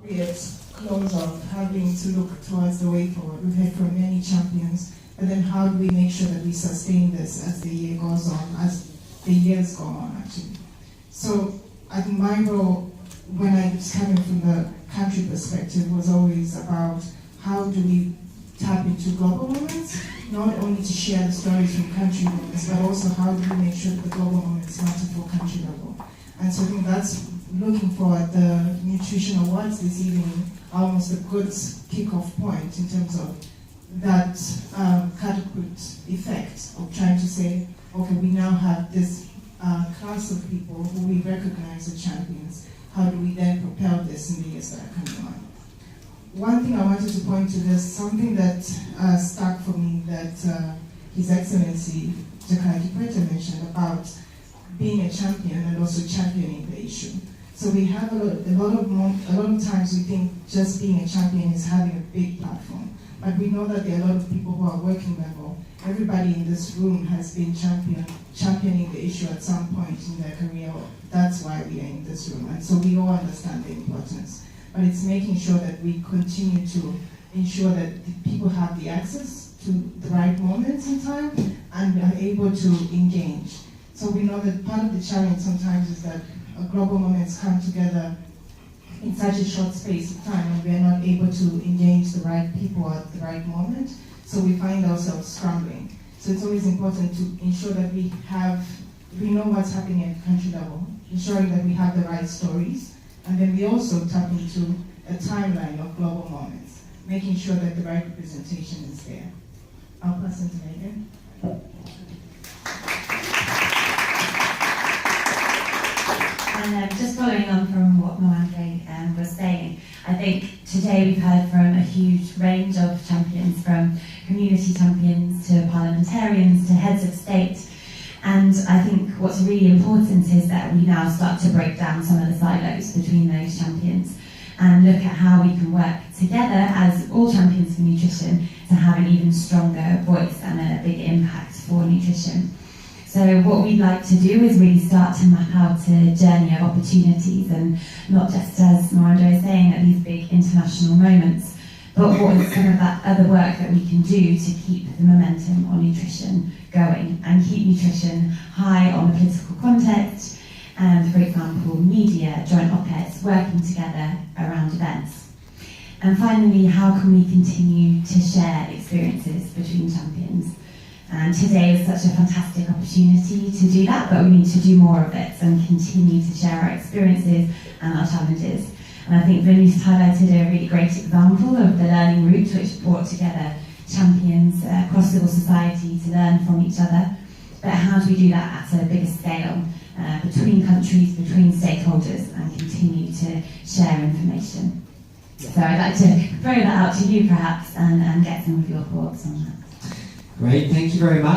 appropriate close of having to look towards the way forward. We've heard from many champions, but then how do we make sure that we sustain this as the year goes on, as the years go on, actually? So I think my role, when I was coming from the country perspective, was always about how do we tap into global moments, not only to share the stories from country moments, but also how do we make sure that the global moments matter for country level. And so I think that's looking for the Nutrition Awards this evening, almost a good kick-off point in terms of that catapult effect of trying to say, okay, we now have this class of people who we recognize as champions. How do we then propel this in the years that are coming on? One thing I wanted to point to is something that stuck for me that His Excellency Jakaya Kikwete mentioned about being a champion and also championing the issue. So we have a lot of times we think just being a champion is having a big platform, but we know that there are a lot of people who are working level. Everybody in this room has been championing the issue at some point in their career. That's why we are in this room, and so we all understand the importance. But it's making sure that we continue to ensure that people have the access to the right moments in time and are able to engage. So we know that part of the challenge sometimes is that global moments come together in such a short space of time and we are not able to engage the right people at the right moment. So we find ourselves scrambling. So it's always important to ensure that we know what's happening at country level, ensuring that we have the right stories, and then we also tap into a timeline of global moments, making sure that the right representation is there. I'll pass it to Megan. And just following on from what Mwanga was saying, I think today we've heard from a huge range of champions, from community champions to parliamentarians to heads of state. And I think what's really important is that we now start to break down some of the silos between those champions and look at how we can work together as all champions for nutrition to have an even stronger voice and a big impact for nutrition. So what we'd like to do is really start to map out a journey of opportunities, and not just, as Miranda is saying, at these big international moments, but what is some of that other work that we can do to keep the momentum on nutrition going and keep nutrition high on the political context, and, for example, media, joint op-eds, working together around events. And finally, how can we continue to share experiences between champions? And today is such a fantastic opportunity to do that, but we need to do more of it and continue to share our experiences and our challenges. And I think Venice highlighted a really great example of the learning route, which brought together champions across civil society to learn from each other. But how do we do that at a bigger scale, between countries, between stakeholders, and continue to share information? So I'd like to throw that out to you perhaps and get some of your thoughts on that. Great, thank you very much.